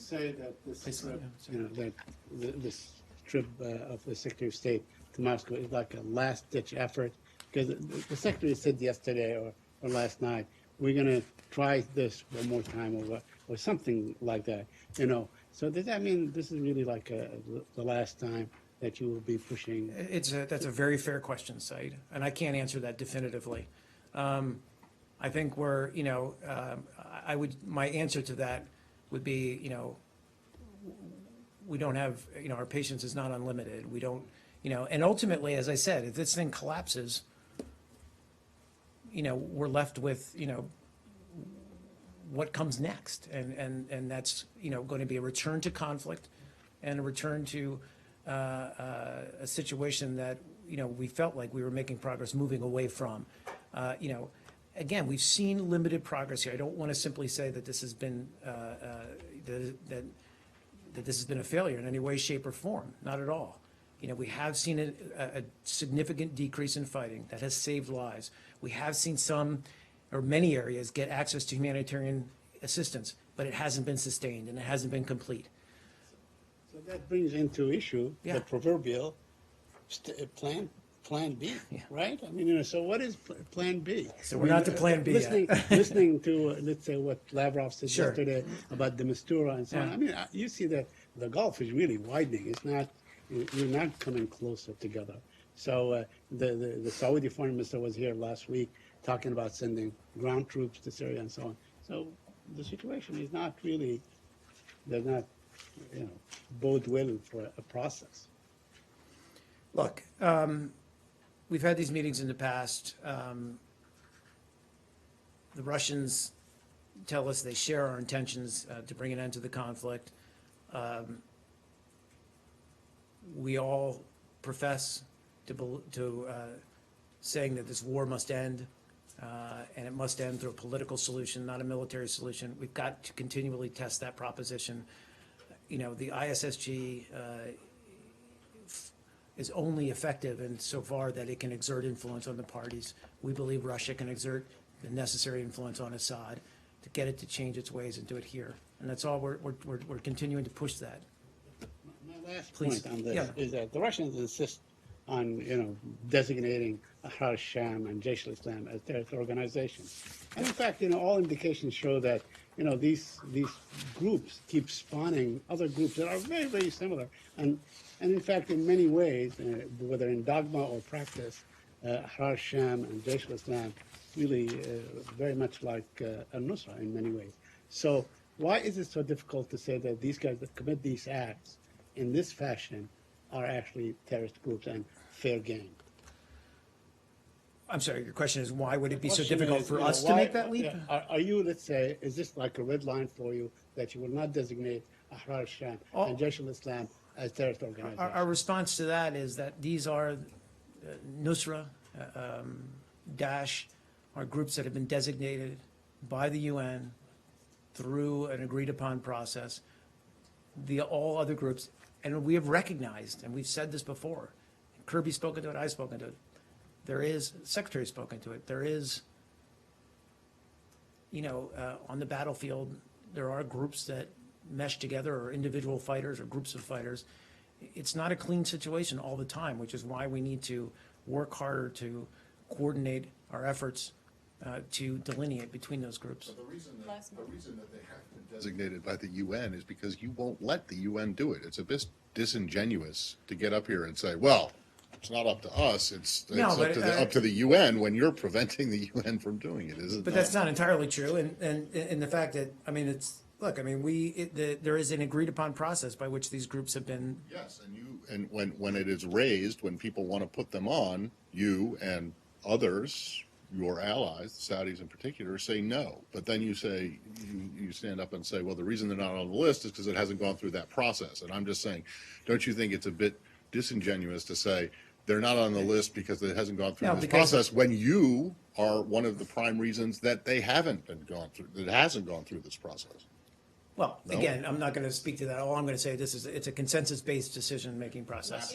say that this, that this trip of the Secretary of State to Moscow is like a last-ditch effort? Because the Secretary said yesterday or last night, we're going to try this one more time or something like that, So does that mean this is really like the last time that you will be pushing? That's a very fair question, Said, and I can't answer that definitively. I think my answer to that would be, we don't have, our patience is not unlimited. We don't, and ultimately, as I said, if this thing collapses, we're left with, what comes next. And that's, going to be a return to conflict and a return to a situation that, we felt like we were making progress moving away from. Again, we've seen limited progress here. I don't want to simply say that this has been that this has been a failure in any way, shape, or form. Not at all. We have seen a significant decrease in fighting that has saved lives. We have seen some or many areas get access to humanitarian assistance, but it hasn't been sustained and it hasn't been complete. So that brings into issue the proverbial plan B, right? I mean, so what is plan B? So we're not to plan B yet. Listening to, let's say, what Lavrov said yesterday about the Mistura and so on. I mean, you see that the gulf is really widening. It's not, we're not coming closer together. So the Saudi foreign minister was here last week talking about sending ground troops to Syria and so on. So the situation is not really, does not, bode well for a process. Look, we've had these meetings in the past. The Russians tell us they share our intentions to bring an end to the conflict. We all profess to saying that this war must end, and it must end through a political solution, not a military solution. We've got to continually test that proposition. The ISSG is only effective insofar that it can exert influence on the parties. We believe Russia can exert the necessary influence on Assad to get it to change its ways and do it here. And that's all we're continuing to push that. My last point on this is that the Russians insist on, designating al-Sham and Jaysh al-Islam as terrorist organizations. And in fact, all indications show that, these groups keep spawning other groups that are very, very similar. And in fact, in many ways, whether in dogma or practice, Ahrar, Sham, and Jaysh al-Islam really very much like al-Nusra in many ways. So why is it so difficult to say that these guys that commit these acts in this fashion are actually terrorist groups and fair game? I'm sorry, your question is why would it be so difficult for us to make that leap? Are you, let's say, is this like a red line for you that you will not designate Ahrar, Sham, and Jaysh al-Islam as terrorist organizations? Our response to that is that these are Nusra, Daesh, are groups that have been designated by the UN through an agreed upon process. All other groups, and we have recognized, and we've said this before, Kirby's spoken to it, I've spoken to it, the Secretary's spoken to it, there is, on the battlefield, there are groups that mesh together, or individual fighters or groups of fighters. It's not a clean situation all the time, which is why we need to work harder to coordinate our efforts to delineate between those groups. The reason that they have been designated by the UN is because you won't let the UN do it. It's a bit disingenuous to get up here and say, well, it's not up to us, it's up to the UN, when you're preventing the UN from doing it, isn't it? But that's not entirely true, and the fact that, there is an agreed upon process by which these groups have been. Yes, and when it is raised, when people want to put them on, you and others, your allies, the Saudis in particular, say no. But then you say, you stand up and say, well, the reason they're not on the list is because it hasn't gone through that process. And I'm just saying, don't you think it's a bit disingenuous to say they're not on the list because it hasn't gone through this process, when you are one of the prime reasons that they haven't been gone through, that it hasn't gone through this process? Well, again, I'm not going to speak to that. All I'm going to say, it's a consensus-based decision-making process.